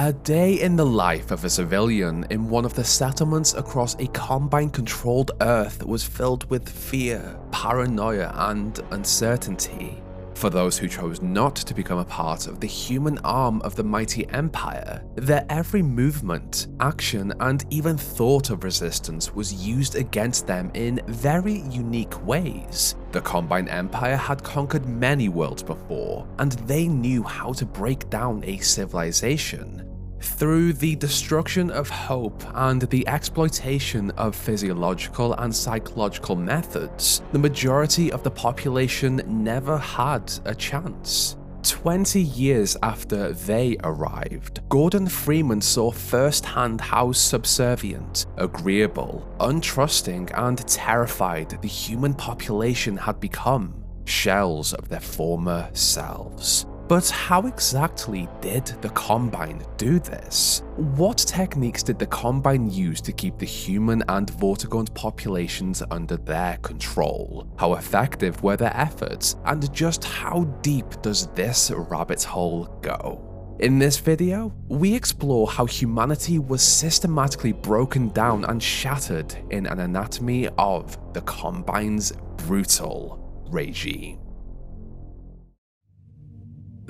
A day in the life of a civilian in one of the settlements across a Combine-controlled Earth was filled with fear, paranoia, and uncertainty. For those who chose not to become a part of the human arm of the mighty empire, their every movement, action, and even thought of resistance was used against them in very unique ways. The Combine Empire had conquered many worlds before, and they knew how to break down a civilization. Through the destruction of hope and the exploitation of physiological and psychological methods, the majority of the population never had a chance. 20 years after they arrived, Gordon Freeman saw firsthand how subservient, agreeable, untrusting, and terrified the human population had become, shells of their former selves. But how exactly did the Combine do this? What techniques did the Combine use to keep the human and Vortigaunt populations under their control? How effective were their efforts, and just how deep does this rabbit hole go? In this video, we explore how humanity was systematically broken down and shattered in an anatomy of the Combine's brutal regime.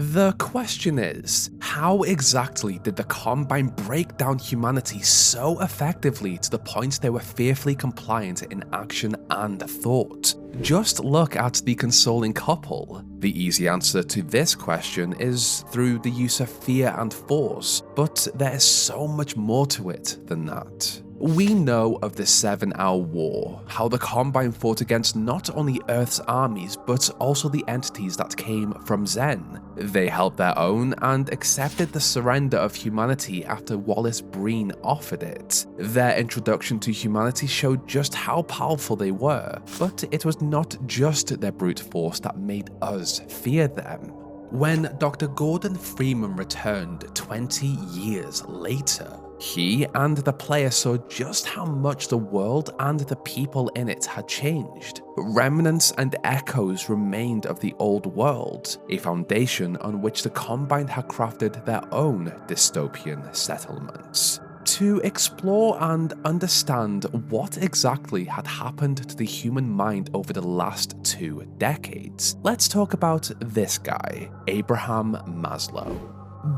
The question is, how exactly did the Combine break down humanity so effectively to the point they were fearfully compliant in action and thought? Just look at the consoling couple. The easy answer to this question is through the use of fear and force, but there is so much more to it than that. We know of the 7-Hour War, how the Combine fought against not only Earth's armies but also the entities that came from Zen. They held their own and accepted the surrender of humanity after Wallace Breen offered it. Their introduction to humanity showed just how powerful they were, but it was not just their brute force that made us fear them. When Dr. Gordon Freeman returned 20 years later, he and the player saw just how much the world and the people in it had changed. Remnants and echoes remained of the old world, a foundation on which the Combine had crafted their own dystopian settlements. To explore and understand what exactly had happened to the human mind over the last 2 decades, let's talk about this guy, Abraham Maslow.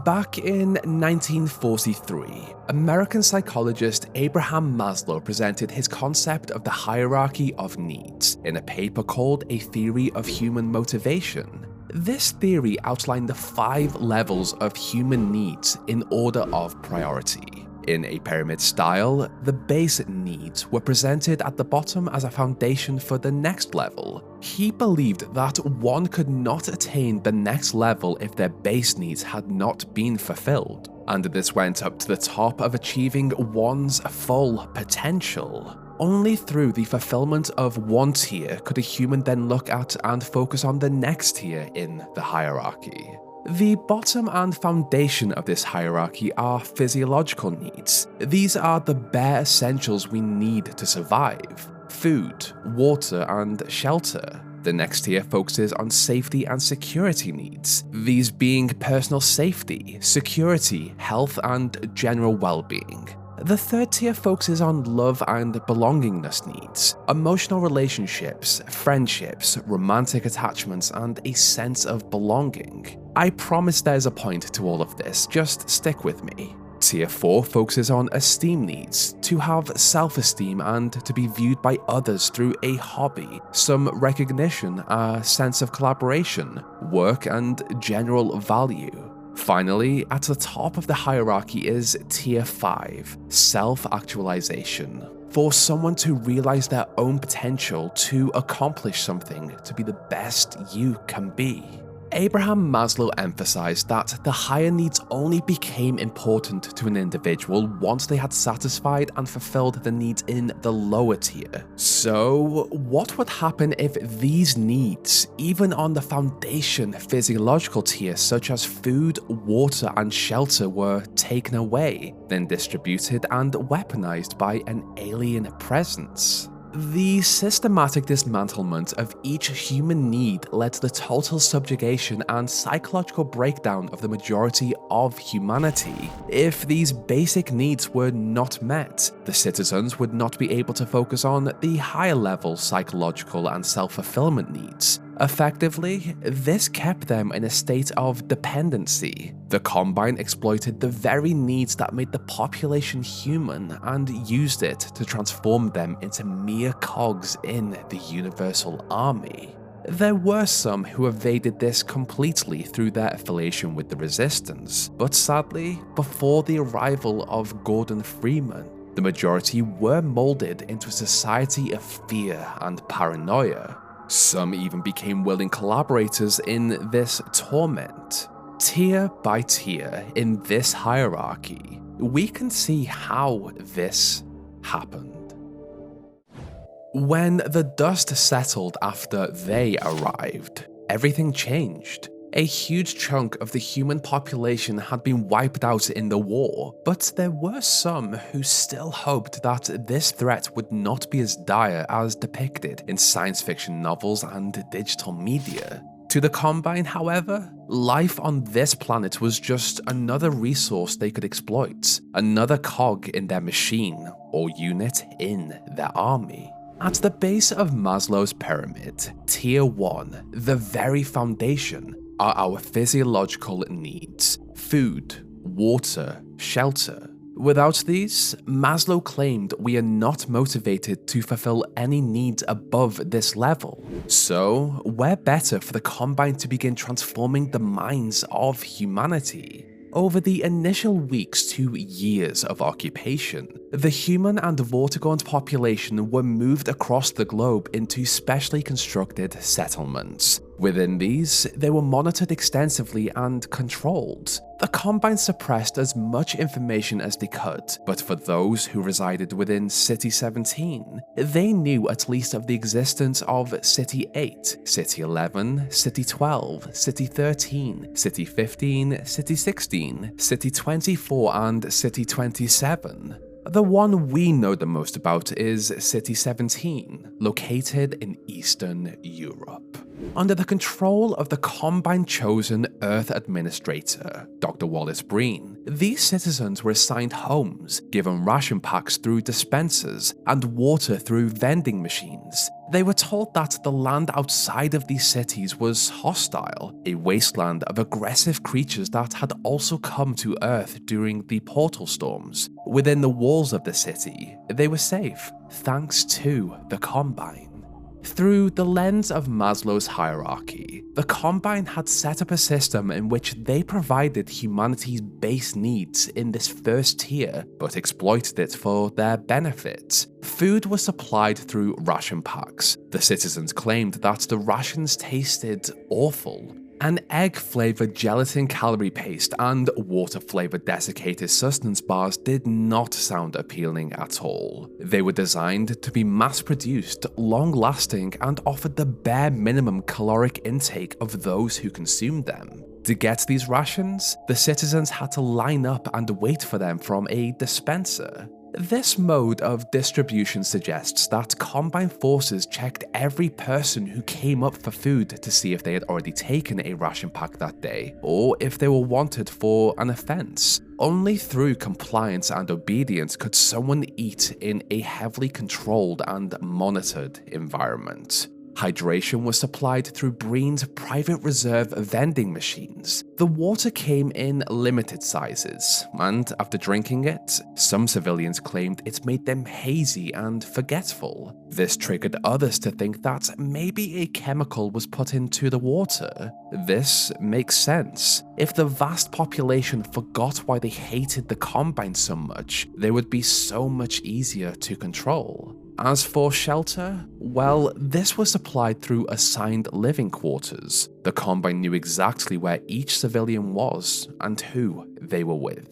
Back in 1943, American psychologist Abraham Maslow presented his concept of the hierarchy of needs in a paper called A Theory of Human Motivation. This theory outlined the 5 levels of human needs in order of priority. In a pyramid style, the base needs were presented at the bottom as a foundation for the next level. He believed that one could not attain the next level if their base needs had not been fulfilled, and this went up to the top of achieving one's full potential. Only through the fulfillment of one tier could a human then look at and focus on the next tier in the hierarchy. The bottom and foundation of this hierarchy are physiological needs. These are the bare essentials we need to survive: food, water, and shelter. The next tier focuses on safety and security needs, these being personal safety, security, health, and general well-being. The third tier focuses on love and belongingness needs, emotional relationships, friendships, romantic attachments, and a sense of belonging. I promise there's a point to all of this, just stick with me. Tier 4 focuses on esteem needs, to have self-esteem and to be viewed by others through a hobby, some recognition, a sense of collaboration, work, and general value. Finally, at the top of the hierarchy is Tier 5, self-actualization. For someone to realize their own potential, to accomplish something, to be the best you can be. Abraham Maslow emphasized that the higher needs only became important to an individual once they had satisfied and fulfilled the needs in the lower tier. So, what would happen if these needs, even on the foundation physiological tier such as food, water, and shelter, were taken away, then distributed and weaponized by an alien presence? The systematic dismantlement of each human need led to the total subjugation and psychological breakdown of the majority of humanity. If these basic needs were not met, the citizens would not be able to focus on the higher level psychological and self-fulfillment needs. Effectively, this kept them in a state of dependency. The Combine exploited the very needs that made the population human and used it to transform them into mere cogs in the Universal Army. There were some who evaded this completely through their affiliation with the Resistance, but sadly, before the arrival of Gordon Freeman, the majority were molded into a society of fear and paranoia. Some even became willing collaborators in this torment. Tier by tier in this hierarchy, we can see how this happened. When the dust settled after they arrived, everything changed. A huge chunk of the human population had been wiped out in the war, but there were some who still hoped that this threat would not be as dire as depicted in science fiction novels and digital media. To the Combine, however, life on this planet was just another resource they could exploit, another cog in their machine or unit in their army. At the base of Maslow's pyramid, Tier 1, the very foundation, are our physiological needs: food, water, shelter. Without these, Maslow claimed we are not motivated to fulfill any needs above this level. So, where better for the Combine to begin transforming the minds of humanity? Over the initial weeks to years of occupation, the human and Vortigaunt population were moved across the globe into specially constructed settlements. Within these, they were monitored extensively and controlled. The Combine suppressed as much information as they could, but for those who resided within City 17, they knew at least of the existence of City 8, City 11, City 12, City 13, City 15, City 16, City 24, and City 27. The one we know the most about is City 17, located in Eastern Europe. Under the control of the Combine-chosen Earth Administrator, Dr. Wallace Breen, these citizens were assigned homes, given ration packs through dispensers, and water through vending machines. They were told that the land outside of these cities was hostile, a wasteland of aggressive creatures that had also come to Earth during the portal storms. Within the walls of the city, they were safe, thanks to the Combine. Through the lens of Maslow's hierarchy, the Combine had set up a system in which they provided humanity's base needs in this first tier, but exploited it for their benefit. Food was supplied through ration packs. The citizens claimed that the rations tasted awful. An egg-flavored gelatin calorie paste and water-flavored desiccated sustenance bars did not sound appealing at all. They were designed to be mass-produced, long-lasting, and offered the bare minimum caloric intake of those who consumed them. To get these rations, the citizens had to line up and wait for them from a dispenser. This mode of distribution suggests that Combine forces checked every person who came up for food to see if they had already taken a ration pack that day, or if they were wanted for an offense. Only through compliance and obedience could someone eat in a heavily controlled and monitored environment. Hydration was supplied through Breen's private reserve vending machines. The water came in limited sizes, and after drinking it, some civilians claimed it made them hazy and forgetful. This triggered others to think that maybe a chemical was put into the water. This makes sense. If the vast population forgot why they hated the Combine so much, they would be so much easier to control. As for shelter, well, this was supplied through assigned living quarters. The Combine knew exactly where each civilian was and who they were with.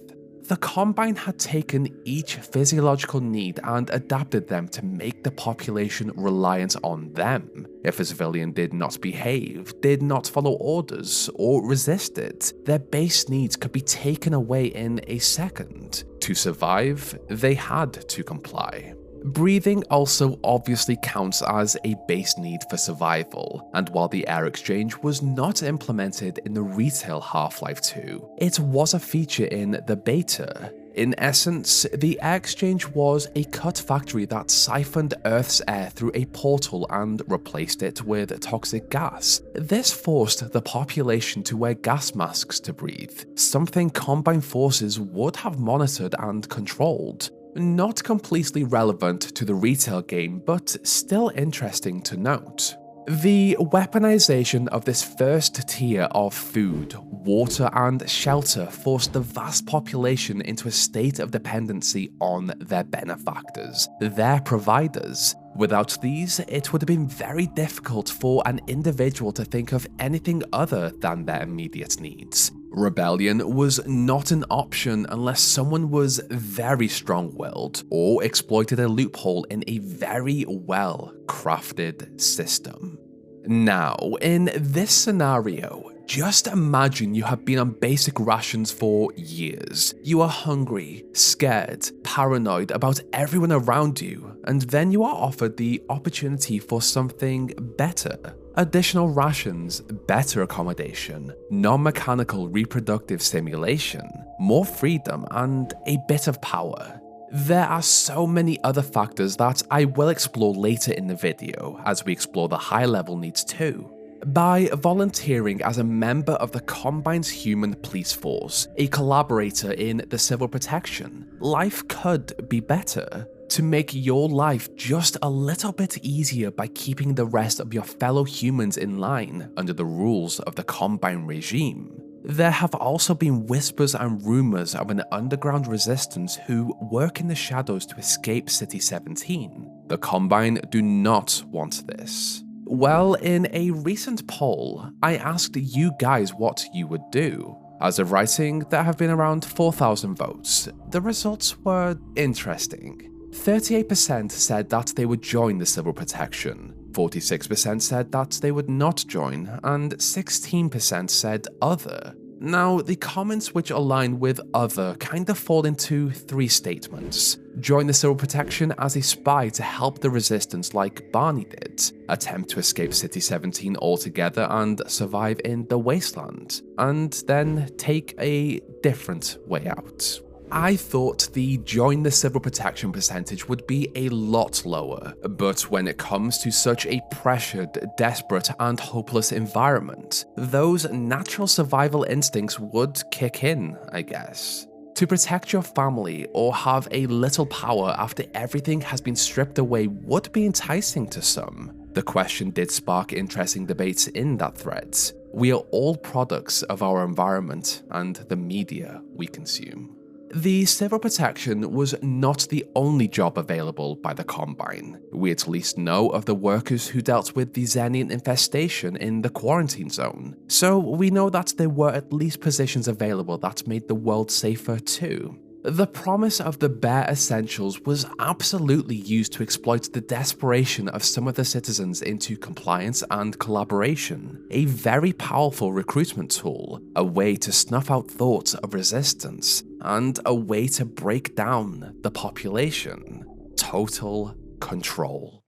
The Combine had taken each physiological need and adapted them to make the population reliant on them. If a civilian did not behave, did not follow orders, or resisted, their base needs could be taken away in a second. To survive, they had to comply. Breathing also obviously counts as a base need for survival, and while the air exchange was not implemented in the retail Half-Life 2, it was a feature in the beta. In essence, the air exchange was a cut factory that siphoned Earth's air through a portal and replaced it with toxic gas. This forced the population to wear gas masks to breathe, something Combine Forces would have monitored and controlled. Not completely relevant to the retail game, but still interesting to note. The weaponization of this first tier of food, water, and shelter forced the vast population into a state of dependency on their benefactors, their providers. Without these, it would have been very difficult for an individual to think of anything other than their immediate needs. Rebellion was not an option unless someone was very strong-willed or exploited a loophole in a very well-crafted system. Now, in this scenario, just imagine you have been on basic rations for years. You are hungry, scared, paranoid about everyone around you, and then you are offered the opportunity for something better. Additional rations, better accommodation, non-mechanical reproductive stimulation, more freedom, and a bit of power. There are so many other factors that I will explore later in the video as we explore the high-level needs too. By volunteering as a member of the Combine's human police force, a collaborator in the civil protection, life could be better. To make your life just a little bit easier by keeping the rest of your fellow humans in line under the rules of the Combine regime. There have also been whispers and rumors of an underground resistance who work in the shadows to escape City 17. The Combine do not want this. Well, in a recent poll, I asked you guys what you would do. As of writing, there have been around 4,000 votes. The results were interesting. 38% said that they would join the civil protection, 46% said that they would not join, and 16% said other. Now, the comments which align with other kind of fall into three statements. Join the civil protection as a spy to help the resistance like Barney did. Attempt to escape City 17 altogether and survive in the wasteland. And then take a different way out. I thought the join the civil protection percentage would be a lot lower, but when it comes to such a pressured, desperate, and hopeless environment, those natural survival instincts would kick in, I guess. To protect your family or have a little power after everything has been stripped away would be enticing to some. The question did spark interesting debates in that thread. We are all products of our environment and the media we consume. The civil protection was not the only job available by the Combine. We at least know of the workers who dealt with the Xenian infestation in the quarantine zone, so we know that there were at least positions available that made the world safer too. The promise of the bare essentials was absolutely used to exploit the desperation of some of the citizens into compliance and collaboration, a very powerful recruitment tool, a way to snuff out thoughts of resistance, and a way to break down the population. Total control.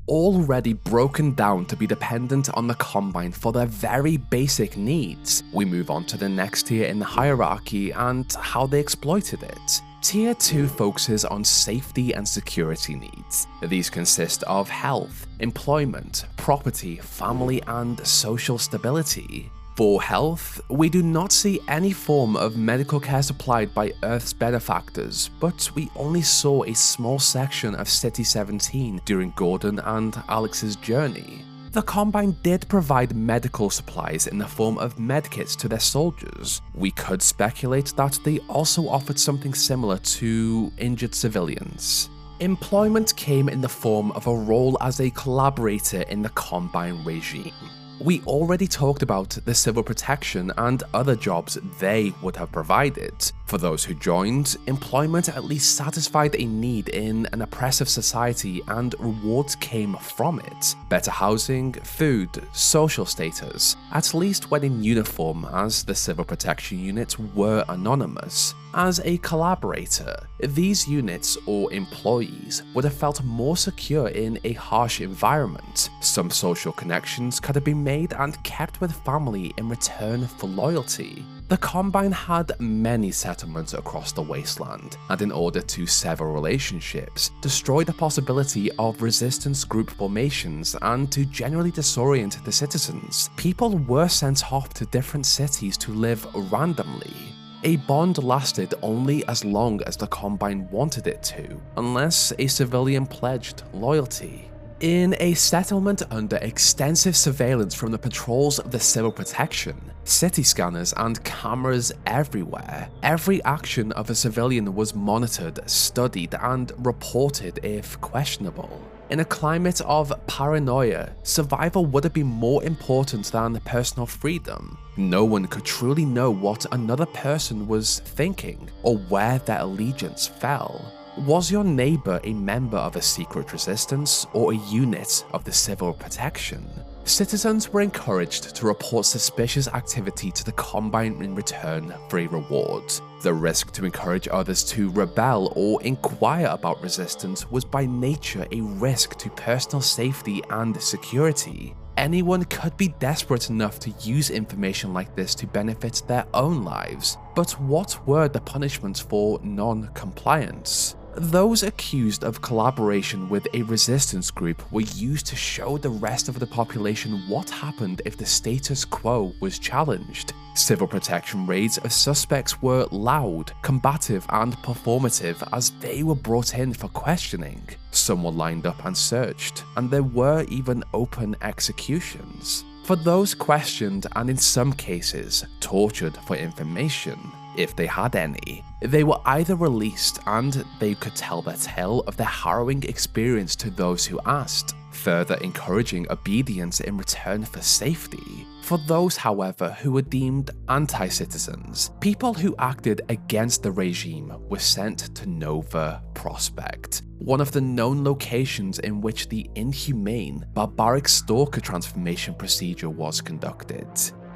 Already broken down to be dependent on the Combine for their very basic needs, we move on to the next tier in the hierarchy and how they exploited it. Tier 2 focuses on safety and security needs. These consist of health, employment, property, family, and social stability. For health, we do not see any form of medical care supplied by Earth's benefactors, but we only saw a small section of City 17 during Gordon and Alex's journey. The Combine did provide medical supplies in the form of medkits to their soldiers. We could speculate that they also offered something similar to injured civilians. Employment came in the form of a role as a collaborator in the Combine regime. We already talked about the civil protection and other jobs they would have provided. For those who joined, employment at least satisfied a need in an oppressive society and rewards came from it. Better housing, food, social status, at least when in uniform, as the civil protection units were anonymous. As a collaborator, these units or employees would have felt more secure in a harsh environment. Some social connections could have been made and kept with family in return for loyalty. The Combine had many settlements across the wasteland, and in order to sever relationships, destroy the possibility of resistance group formations, and to generally disorient the citizens, people were sent off to different cities to live randomly. A bond lasted only as long as the Combine wanted it to, unless a civilian pledged loyalty. In a settlement under extensive surveillance from the patrols of the civil protection, city scanners and cameras everywhere, every action of a civilian was monitored, studied, and reported if questionable. In a climate of paranoia, survival would have been more important than personal freedom. No one could truly know what another person was thinking or where their allegiance fell. Was your neighbor a member of a secret resistance or a unit of the civil protection? Citizens were encouraged to report suspicious activity to the Combine in return for a reward. The risk to encourage others to rebel or inquire about resistance was by nature a risk to personal safety and security. Anyone could be desperate enough to use information like this to benefit their own lives. But what were the punishments for non-compliance? Those accused of collaboration with a resistance group were used to show the rest of the population what happened if the status quo was challenged. Civil protection raids of suspects were loud, combative, and performative as they were brought in for questioning. Some were lined up and searched, and there were even open executions. For those questioned and in some cases tortured for information, if they had any, they were either released and they could tell their tale of their harrowing experience to those who asked, further encouraging obedience in return for safety. For those, however, who were deemed anti-citizens, people who acted against the regime were sent to Nova Prospect, one of the known locations in which the inhumane, barbaric stalker transformation procedure was conducted.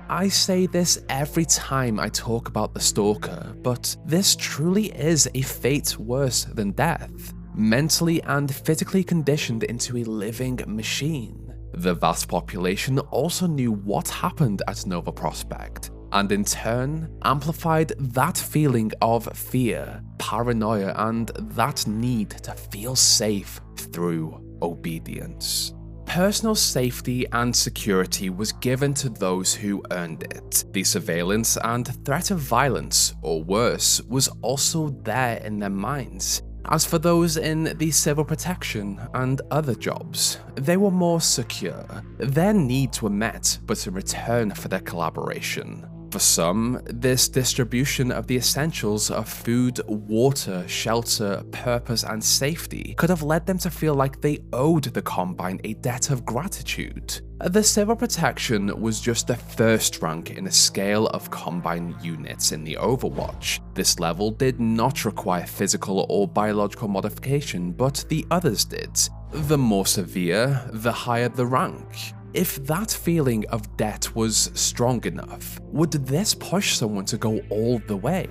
I say this every time I talk about the Stalker, but this truly is a fate worse than death, mentally and physically conditioned into a living machine. The vast population also knew what happened at Nova Prospect, and in turn amplified that feeling of fear, paranoia, and that need to feel safe through obedience. Personal safety and security was given to those who earned it. The surveillance and threat of violence, or worse, was also there in their minds. As for those in the civil protection and other jobs, they were more secure. Their needs were met, but in return for their collaboration. For some, this distribution of the essentials of food, water, shelter, purpose, and safety could have led them to feel like they owed the Combine a debt of gratitude. The civil protection was just the first rank in a scale of Combine units in the Overwatch. This level did not require physical or biological modification, but the others did. The more severe, the higher the rank. If that feeling of debt was strong enough, would this push someone to go all the way?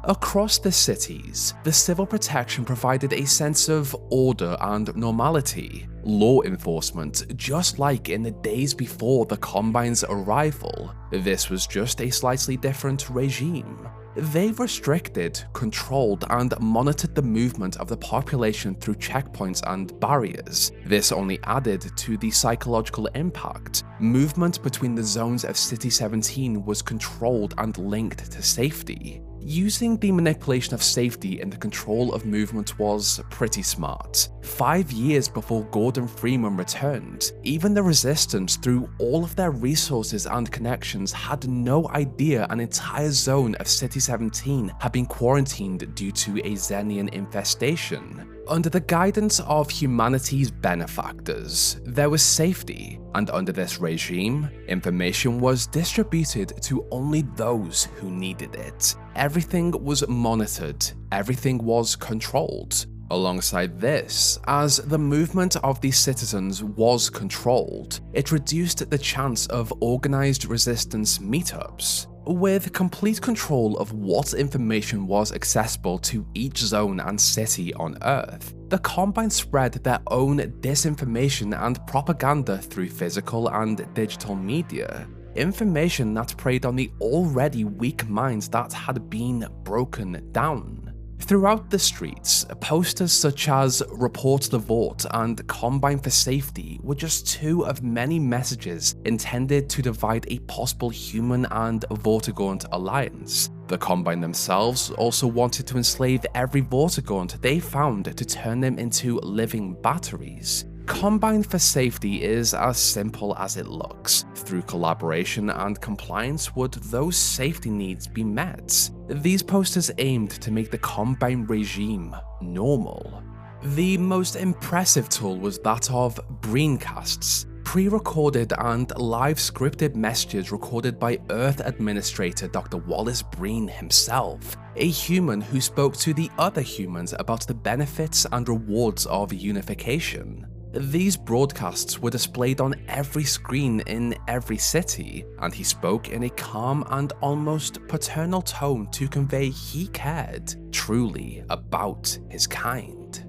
Across the cities, the civil protection provided a sense of order and normality. Law enforcement, just like in the days before the Combine's arrival, this was just a slightly different regime. They restricted, controlled, and monitored the movement of the population through checkpoints and barriers. This only added to the psychological impact. Movement between the zones of City 17 was controlled and linked to safety. Using the manipulation of safety in the control of movement was pretty smart. 5 years before Gordon Freeman returned, even the Resistance, through all of their resources and connections, had no idea an entire zone of City 17 had been quarantined due to a Xenian infestation. Under the guidance of humanity's benefactors, there was safety, and under this regime, information was distributed to only those who needed it. Everything was monitored, everything was controlled. Alongside this, as the movement of the citizens was controlled, it reduced the chance of organized resistance meetups. With complete control of what information was accessible to each zone and city on Earth, the Combine spread their own disinformation and propaganda through physical and digital media. Information that preyed on the already weak minds that had been broken down. Throughout the streets, posters such as Report the Vort and Combine for Safety were just two of many messages intended to divide a possible human and Vortigaunt alliance. The Combine themselves also wanted to enslave every Vortigaunt they found to turn them into living batteries. Combine for Safety is as simple as it looks. Through collaboration and compliance would those safety needs be met. These posters aimed to make the Combine regime normal. The most impressive tool was that of Breencasts, pre-recorded and live scripted messages recorded by Earth Administrator Dr. Wallace Breen himself, a human who spoke to the other humans about the benefits and rewards of unification. These broadcasts were displayed on every screen in every city, and he spoke in a calm and almost paternal tone to convey he cared truly about his kind.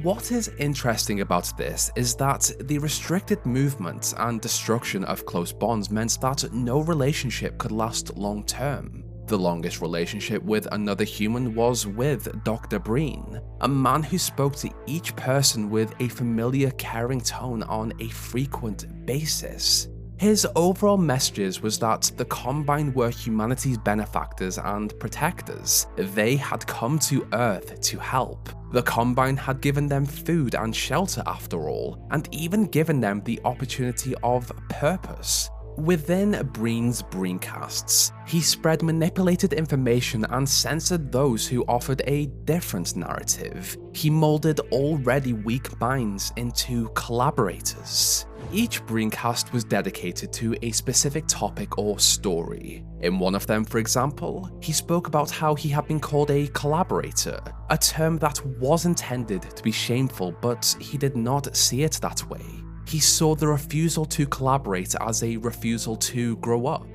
What is interesting about this is that the restricted movement and destruction of close bonds meant that no relationship could last long term. The longest relationship with another human was with Dr. Breen, a man who spoke to each person with a familiar, caring tone on a frequent basis. His overall messages was that the Combine were humanity's benefactors and protectors. They had come to Earth to help. The Combine had given them food and shelter after all, and even given them the opportunity of purpose. Within Breen's Breencasts, he spread manipulated information and censored those who offered a different narrative. He molded already weak minds into collaborators. Each Breencast was dedicated to a specific topic or story. In one of them, for example, he spoke about how he had been called a collaborator, a term that was intended to be shameful, but he did not see it that way. He saw the refusal to collaborate as a refusal to grow up.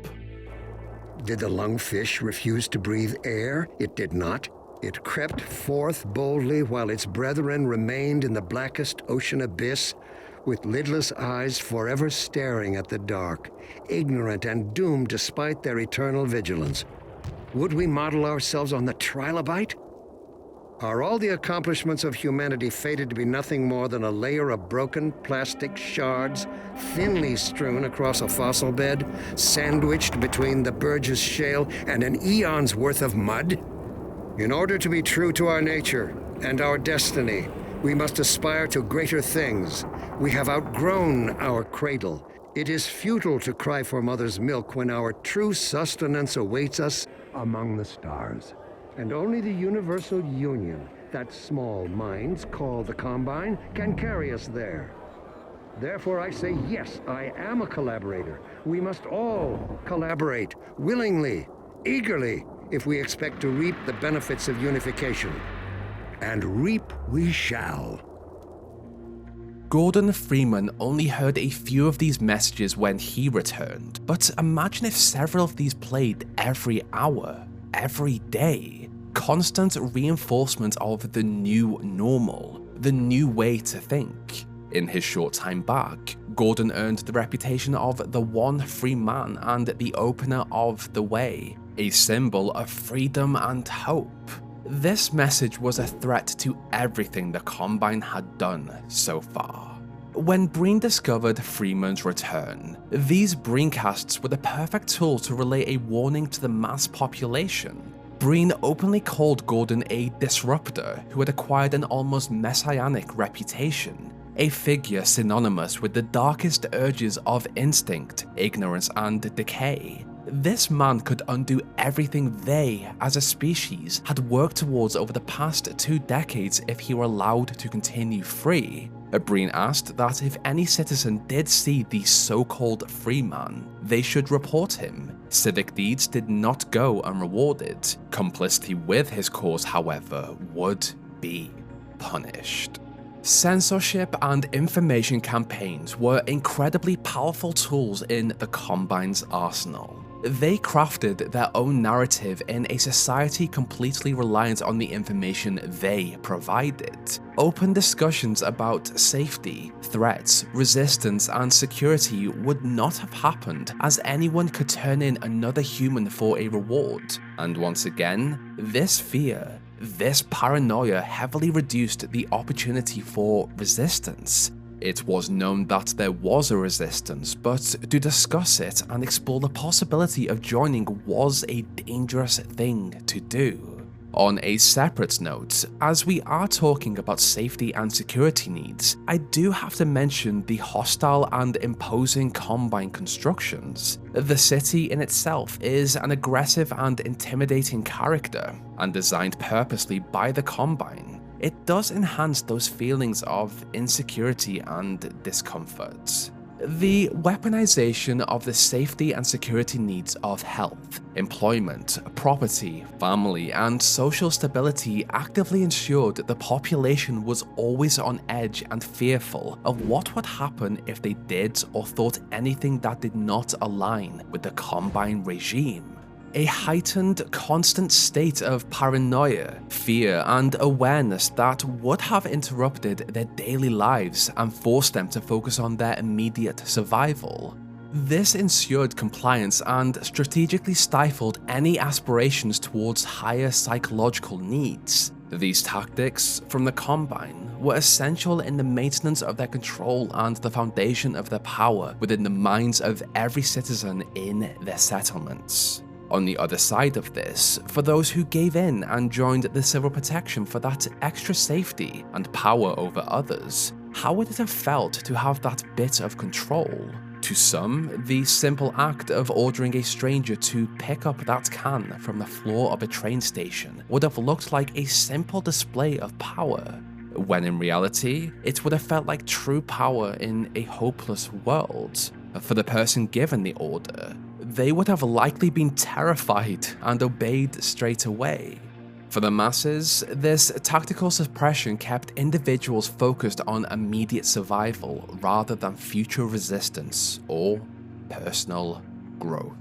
Did the lungfish refuse to breathe air? It did not. It crept forth boldly while its brethren remained in the blackest ocean abyss, with lidless eyes forever staring at the dark, ignorant and doomed despite their eternal vigilance. Would we model ourselves on the trilobite? Are all the accomplishments of humanity fated to be nothing more than a layer of broken plastic shards, thinly strewn across a fossil bed, sandwiched between the Burgess Shale and an eon's worth of mud? In order to be true to our nature and our destiny, we must aspire to greater things. We have outgrown our cradle. It is futile to cry for mother's milk when our true sustenance awaits us among the stars. And only the universal union that small minds call the Combine can carry us there. Therefore I say yes, I am a collaborator. We must all collaborate, willingly, eagerly, if we expect to reap the benefits of unification. And reap we shall. Gordon Freeman only heard a few of these messages when he returned, but imagine if several of these played every hour, every day. Constant reinforcement of the new normal, the new way to think. In his short time back, Gordon earned the reputation of the one free man and the opener of the way, a symbol of freedom and hope. This message was a threat to everything the Combine had done so far. When Breen discovered Freeman's return, these Breencasts were the perfect tool to relay a warning to the mass population. Breen openly called Gordon a disruptor who had acquired an almost messianic reputation, a figure synonymous with the darkest urges of instinct, ignorance, and decay. This man could undo everything they, as a species, had worked towards over the past 2 decades if he were allowed to continue free. Breen asked that if any citizen did see the so-called free man, they should report him. Civic deeds did not go unrewarded. Complicity with his cause, however, would be punished. Censorship and information campaigns were incredibly powerful tools in the Combine's arsenal. They crafted their own narrative in a society completely reliant on the information they provided. Open discussions about safety, threats, resistance, and security would not have happened, as anyone could turn in another human for a reward. And once again, this fear, this paranoia heavily reduced the opportunity for resistance. It was known that there was a resistance, but to discuss it and explore the possibility of joining was a dangerous thing to do. On a separate note, as we are talking about safety and security needs, I do have to mention the hostile and imposing Combine constructions. The city in itself is an aggressive and intimidating character, and designed purposely by the Combine. It does enhance those feelings of insecurity and discomfort. The weaponization of the safety and security needs of health, employment, property, family, and social stability actively ensured the population was always on edge and fearful of what would happen if they did or thought anything that did not align with the Combine regime. A heightened, constant state of paranoia, fear, and awareness that would have interrupted their daily lives and forced them to focus on their immediate survival. This ensured compliance and strategically stifled any aspirations towards higher psychological needs. These tactics from the Combine were essential in the maintenance of their control and the foundation of their power within the minds of every citizen in their settlements. On the other side of this, for those who gave in and joined the civil protection for that extra safety and power over others, how would it have felt to have that bit of control? To some, the simple act of ordering a stranger to pick up that can from the floor of a train station would have looked like a simple display of power, when in reality, it would have felt like true power in a hopeless world. For the person given the order, they would have likely been terrified and obeyed straight away. For the masses, this tactical suppression kept individuals focused on immediate survival rather than future resistance or personal growth.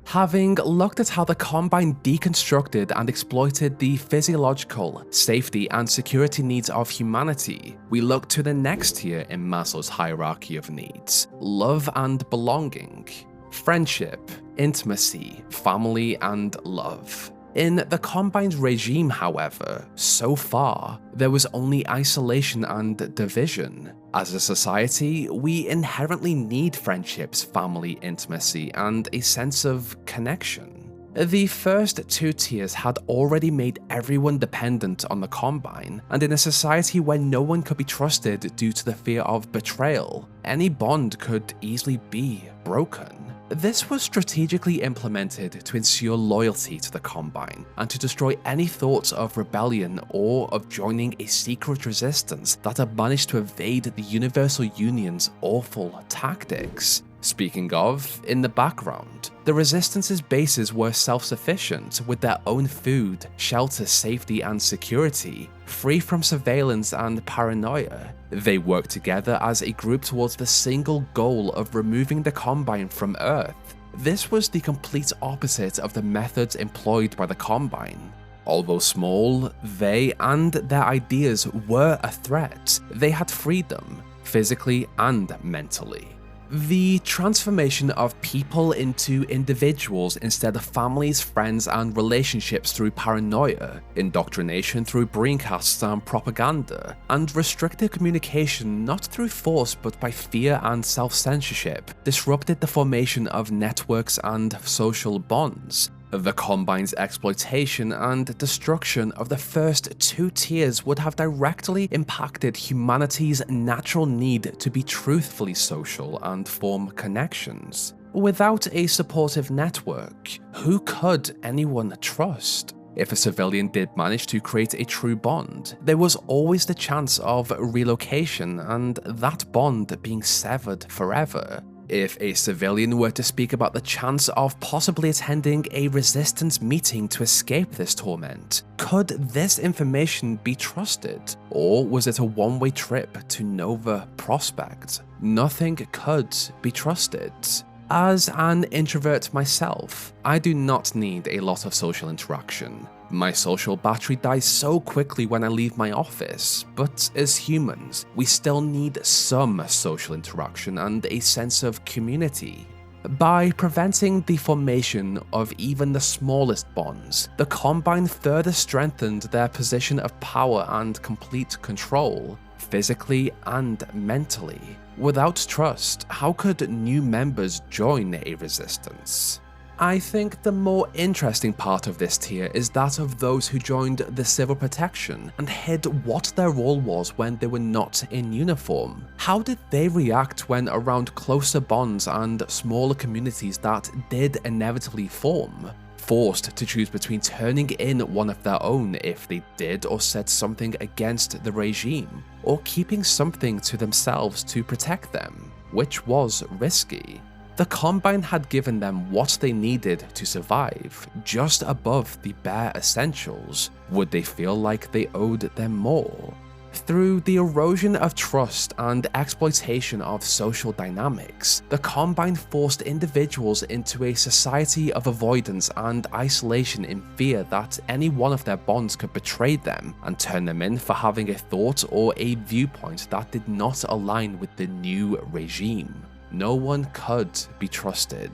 Having looked at how the Combine deconstructed and exploited the physiological, safety, and security needs of humanity, we look to the next tier in Maslow's hierarchy of needs: love and belonging, friendship, intimacy, family, and love. In the Combine's regime, however, so far, there was only isolation and division. As a society, we inherently need friendships, family, intimacy, and a sense of connection. The first 2 tiers had already made everyone dependent on the Combine, and in a society where no one could be trusted due to the fear of betrayal, any bond could easily be broken. This was strategically implemented to ensure loyalty to the Combine and to destroy any thoughts of rebellion or of joining a secret resistance that had managed to evade the Universal Union's awful tactics. Speaking of, in the background, the Resistance's bases were self-sufficient with their own food, shelter, safety, and security, free from surveillance and paranoia. They worked together as a group towards the single goal of removing the Combine from Earth. This was the complete opposite of the methods employed by the Combine. Although small, they and their ideas were a threat. They had freedom, physically and mentally. The transformation of people into individuals instead of families, friends, and relationships through paranoia, indoctrination through broadcasts and propaganda, and restricted communication not through force but by fear and self-censorship, disrupted the formation of networks and social bonds. The Combine's exploitation and destruction of the first 2 tiers would have directly impacted humanity's natural need to be truthfully social and form connections. Without a supportive network, who could anyone trust? If a civilian did manage to create a true bond, there was always the chance of relocation and that bond being severed forever. If a civilian were to speak about the chance of possibly attending a resistance meeting to escape this torment, could this information be trusted? Or was it a one-way trip to Nova Prospekt? Nothing could be trusted. As an introvert myself, I do not need a lot of social interaction. My social battery dies so quickly when I leave my office, but as humans, we still need some social interaction and a sense of community. By preventing the formation of even the smallest bonds, the Combine further strengthened their position of power and complete control, physically and mentally. Without trust, how could new members join a resistance? I think the more interesting part of this tier is that of those who joined the civil protection and hid what their role was when they were not in uniform. How did they react when around closer bonds and smaller communities that did inevitably form? Forced to choose between turning in one of their own if they did or said something against the regime, or keeping something to themselves to protect them, which was risky. The Combine had given them what they needed to survive, just above the bare essentials. Would they feel like they owed them more? Through the erosion of trust and exploitation of social dynamics, the Combine forced individuals into a society of avoidance and isolation in fear that any one of their bonds could betray them and turn them in for having a thought or a viewpoint that did not align with the new regime. No one could be trusted.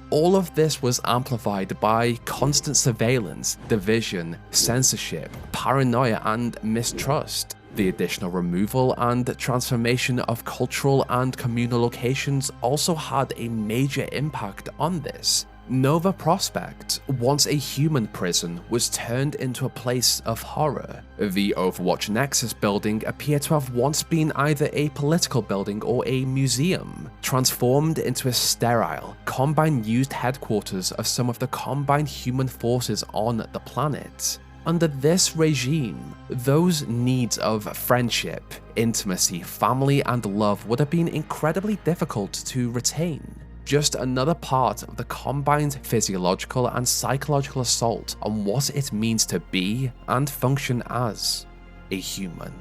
All of this was amplified by constant surveillance, division, censorship, paranoia, and mistrust. The additional removal and transformation of cultural and communal locations also had a major impact on this. Nova Prospekt, once a human prison, was turned into a place of horror. The Overwatch Nexus building appeared to have once been either a political building or a museum, transformed into a sterile, Combine-used headquarters of some of the Combine human forces on the planet. Under this regime, those needs of friendship, intimacy, family, and love would have been incredibly difficult to retain. Just another part of the Combine's physiological and psychological assault on what it means to be and function as a human.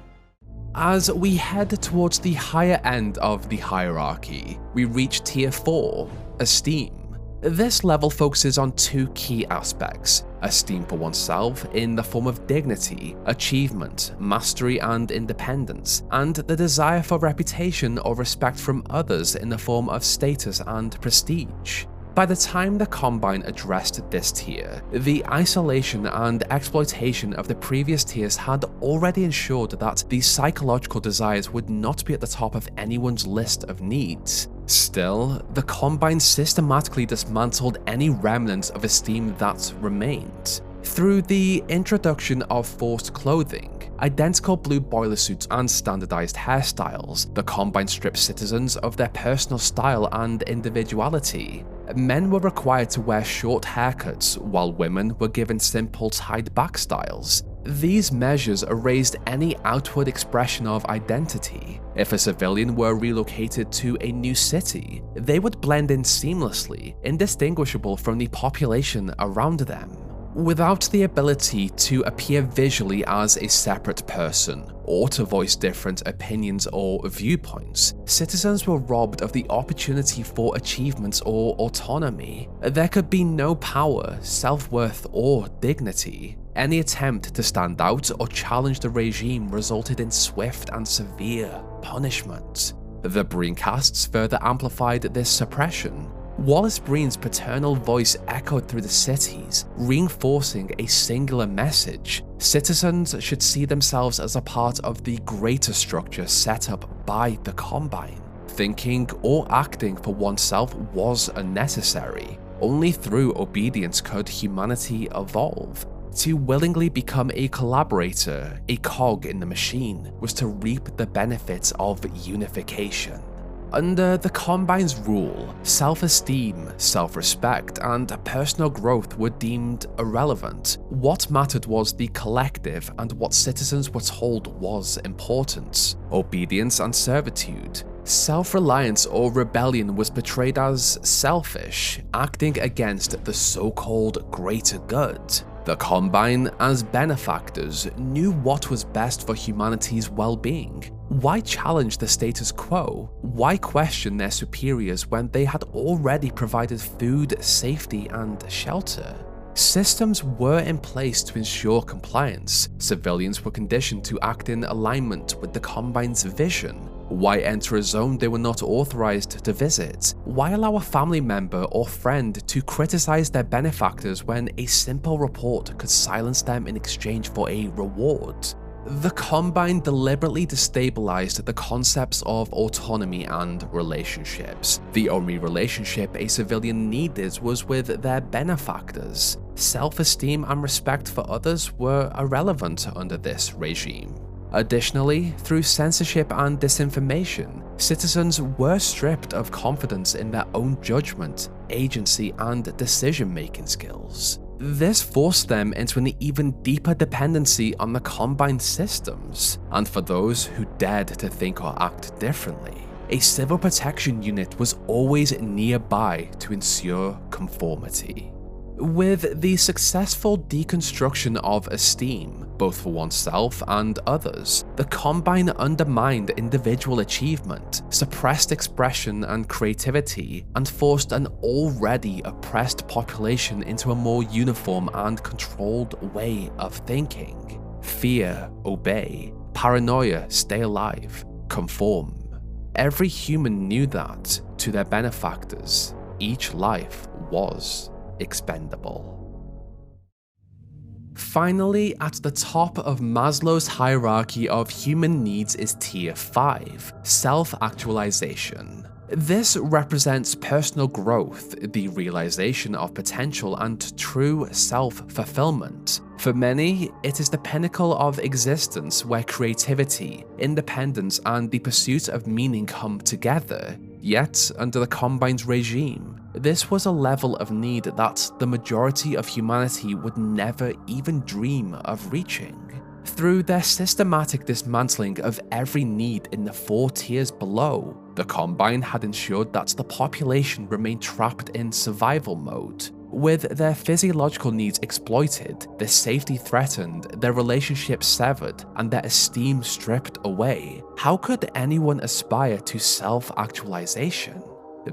As we head towards the higher end of the hierarchy, we reach Tier 4, Esteem. This level focuses on two key aspects: esteem for oneself in the form of dignity, achievement, mastery, and independence, and the desire for reputation or respect from others in the form of status and prestige. By the time the Combine addressed this tier, the isolation and exploitation of the previous tiers had already ensured that these psychological desires would not be at the top of anyone's list of needs. Still, the Combine systematically dismantled any remnants of esteem that remained. Through the introduction of forced clothing, identical blue boiler suits, and standardized hairstyles, the Combine stripped citizens of their personal style and individuality. Men were required to wear short haircuts, while women were given simple tied-back styles. These measures erased any outward expression of identity. If a civilian were relocated to a new city, they would blend in seamlessly, indistinguishable from the population around them. Without the ability to appear visually as a separate person, or to voice different opinions or viewpoints, citizens were robbed of the opportunity for achievements or autonomy. There could be no power, self-worth, or dignity. Any attempt to stand out or challenge the regime resulted in swift and severe punishment. The Breencasts further amplified this suppression. Wallace Breen's paternal voice echoed through the cities, reinforcing a singular message: citizens should see themselves as a part of the greater structure set up by the Combine. Thinking or acting for oneself was unnecessary. Only through obedience could humanity evolve. To willingly become a collaborator, a cog in the machine, was to reap the benefits of unification. Under the Combine's rule, self-esteem, self-respect, and personal growth were deemed irrelevant. What mattered was the collective, and what citizens were told was important: obedience and servitude. Self-reliance or rebellion was portrayed as selfish, acting against the so-called greater good. The Combine, as benefactors, knew what was best for humanity's well-being. Why challenge the status quo? Why question their superiors when they had already provided food, safety, and shelter? Systems were in place to ensure compliance. Civilians were conditioned to act in alignment with the Combine's vision. Why enter a zone they were not authorized to visit? Why allow a family member or friend to criticize their benefactors when a simple report could silence them in exchange for a reward? The Combine deliberately destabilized the concepts of autonomy and relationships. The only relationship a civilian needed was with their benefactors. Self-esteem and respect for others were irrelevant under this regime. Additionally, through censorship and disinformation, citizens were stripped of confidence in their own judgment, agency, and decision-making skills. This forced them into an even deeper dependency on the Combine systems, and for those who dared to think or act differently, a civil protection unit was always nearby to ensure conformity. With the successful deconstruction of esteem, both for oneself and others, the Combine undermined individual achievement, suppressed expression and creativity, and forced an already oppressed population into a more uniform and controlled way of thinking. Fear, obey; paranoia, stay alive; conform. Every human knew that, to their benefactors, each life was expendable. Finally, at the top of Maslow's hierarchy of human needs is Tier 5, self-actualization. This represents personal growth, the realization of potential, and true self-fulfillment. For many, it is the pinnacle of existence where creativity, independence, and the pursuit of meaning come together. Yet, under the Combine's regime, this was a level of need that the majority of humanity would never even dream of reaching. Through their systematic dismantling of every need in the 4 tiers below, the Combine had ensured that the population remained trapped in survival mode. With their physiological needs exploited, their safety threatened, their relationships severed, and their esteem stripped away, how could anyone aspire to self-actualization?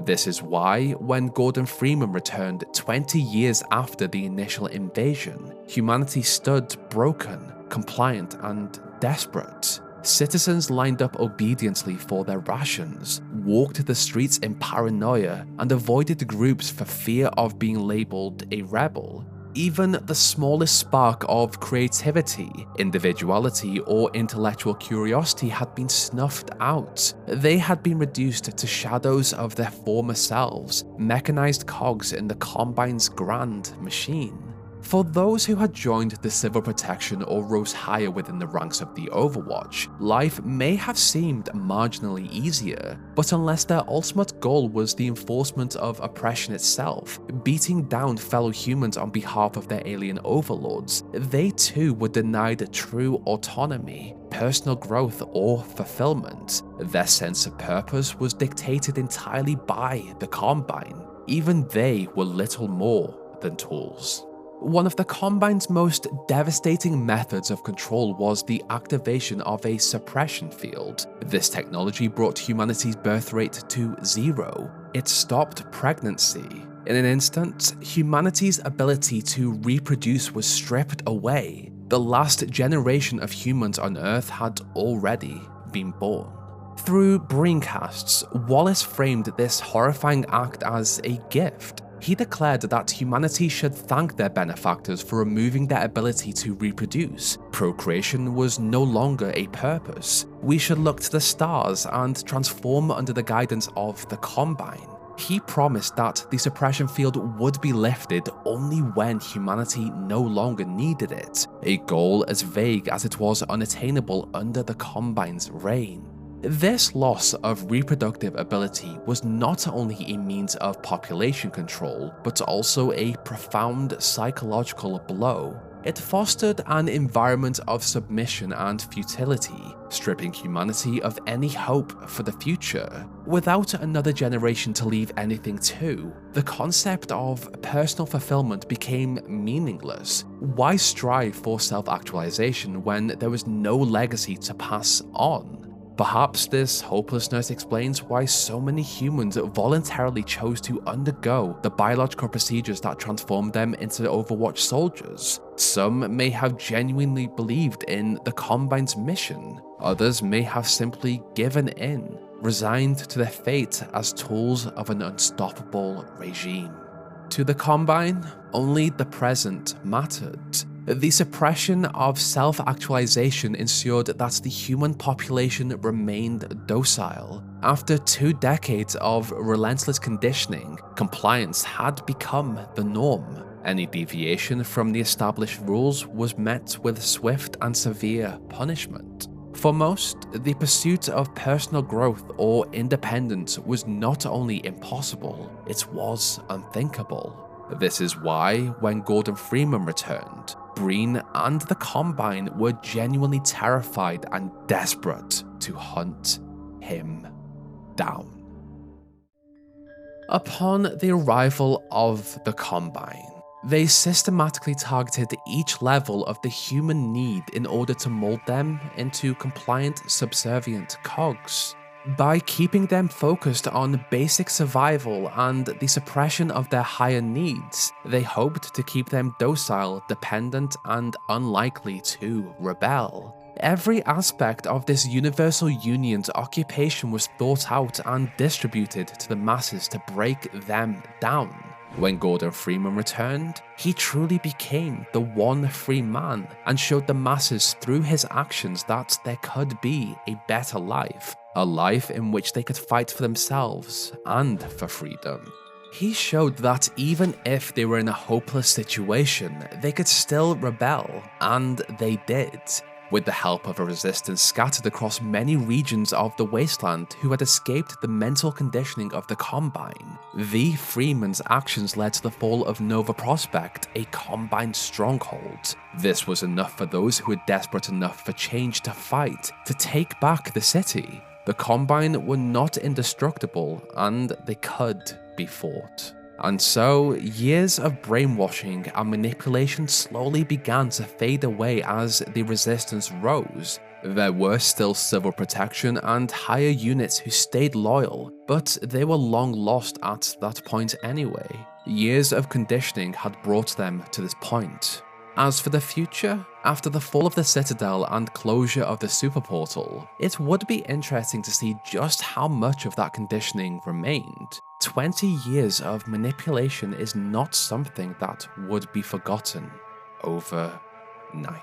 This is why, when Gordon Freeman returned 20 years after the initial invasion, humanity stood broken, compliant, and desperate. Citizens lined up obediently for their rations, walked the streets in paranoia, and avoided groups for fear of being labeled a rebel. Even the smallest spark of creativity, individuality, or intellectual curiosity had been snuffed out. They had been reduced to shadows of their former selves, mechanized cogs in the Combine's grand machine. For those who had joined the civil protection or rose higher within the ranks of the Overwatch, life may have seemed marginally easier, but unless their ultimate goal was the enforcement of oppression itself, beating down fellow humans on behalf of their alien overlords, they too were denied true autonomy, personal growth, or fulfillment. Their sense of purpose was dictated entirely by the Combine. Even they were little more than tools. One of the Combine's most devastating methods of control was the activation of a suppression field. This technology brought humanity's birth rate to 0. It stopped pregnancy. In an instant, humanity's ability to reproduce was stripped away. The last generation of humans on Earth had already been born. Through braincasts, Wallace framed this horrifying act as a gift. He declared that humanity should thank their benefactors for removing their ability to reproduce. Procreation was no longer a purpose. We should look to the stars and transform under the guidance of the Combine. He promised that the suppression field would be lifted only when humanity no longer needed it, a goal as vague as it was unattainable under the Combine's reign. This loss of reproductive ability was not only a means of population control, but also a profound psychological blow. It fostered an environment of submission and futility, stripping humanity of any hope for the future. Without another generation to leave anything to, the concept of personal fulfillment became meaningless. Why strive for self-actualization when there was no legacy to pass on? Perhaps this hopelessness explains why so many humans voluntarily chose to undergo the biological procedures that transformed them into Overwatch soldiers. Some may have genuinely believed in the Combine's mission. Others may have simply given in, resigned to their fate as tools of an unstoppable regime. To the Combine, only the present mattered. The suppression of self-actualization ensured that the human population remained docile. After 2 decades of relentless conditioning, compliance had become the norm. Any deviation from the established rules was met with swift and severe punishment. For most, the pursuit of personal growth or independence was not only impossible, it was unthinkable. This is why, when Gordon Freeman returned, Breen and the Combine were genuinely terrified and desperate to hunt him down. Upon the arrival of the Combine, they systematically targeted each level of the human need in order to mold them into compliant, subservient cogs. By keeping them focused on basic survival and the suppression of their higher needs, they hoped to keep them docile, dependent, and unlikely to rebel. Every aspect of this universal union's occupation was thought out and distributed to the masses to break them down. When Gordon Freeman returned, he truly became the one free man and showed the masses through his actions that there could be a better life, a life in which they could fight for themselves and for freedom. He showed that even if they were in a hopeless situation, they could still rebel, and they did. With the help of a resistance scattered across many regions of the wasteland who had escaped the mental conditioning of the Combine, the Freeman's actions led to the fall of Nova Prospekt, a Combine stronghold. This was enough for those who were desperate enough for change to fight, to take back the city. The Combine were not indestructible, and they could be fought. And so, years of brainwashing and manipulation slowly began to fade away as the resistance rose. There were still civil protection and higher units who stayed loyal, but they were long lost at that point anyway. Years of conditioning had brought them to this point. As for the future, after the fall of the Citadel and closure of the Super Portal, it would be interesting to see just how much of that conditioning remained. 20 years of manipulation is not something that would be forgotten overnight.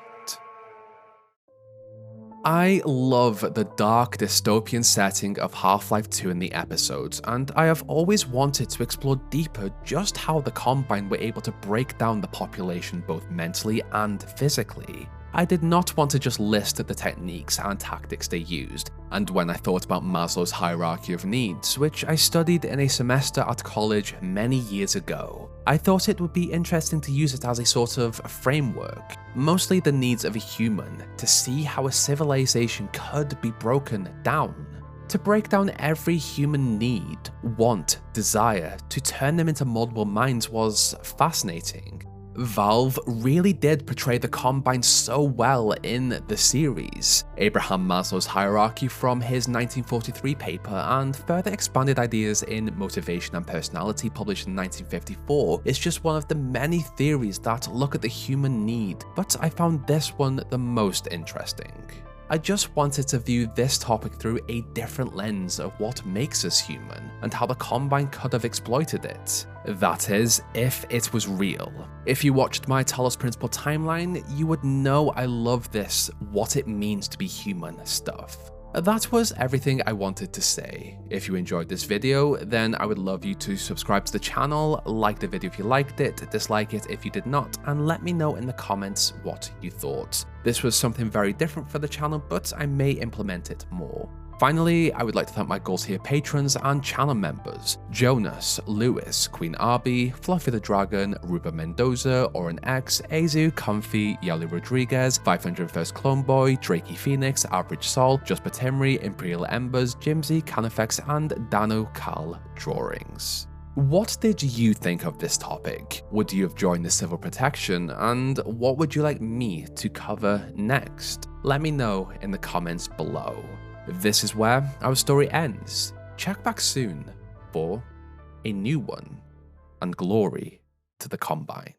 I love the dark dystopian setting of Half-Life 2 in the episodes, and I have always wanted to explore deeper just how the Combine were able to break down the population both mentally and physically. I did not want to just list the techniques and tactics they used, and when I thought about Maslow's hierarchy of needs, which I studied in a semester at college many years ago, I thought it would be interesting to use it as a sort of framework, mostly the needs of a human, to see how a civilization could be broken down. To break down every human need, want, desire, to turn them into multiple minds was fascinating. Valve really did portray the Combine so well in the series. Abraham Maslow's hierarchy from his 1943 paper and further expanded ideas in Motivation and Personality published in 1954 is just one of the many theories that look at the human need, but I found this one the most interesting. I just wanted to view this topic through a different lens of what makes us human, and how the Combine could have exploited it. That is, if it was real. If you watched my Talos Principle timeline, you would know I love this what it means to be human stuff. That was everything I wanted to say. If you enjoyed this video, then I would love you to subscribe to the channel, like the video if you liked it, dislike it if you did not, and let me know in the comments what you thought. This was something very different for the channel, but I may implement it more. Finally, I would like to thank my Goals Here patrons and channel members: Jonas, Lewis, Queen Arby, Fluffy the Dragon, Ruben Mendoza, Oren X, Azu, Comfy, Yali Rodriguez, 501st Clone Boy, Drakey Phoenix, Average Sol, Jasper Timry, Imperial Embers, Jimsy, Canifex, and Dano Cal Drawings. What did you think of this topic? Would you have joined the civil protection, and what would you like me to cover next? Let me know in the comments below. This is where our story ends. Check back soon for a new one, and glory to the Combine.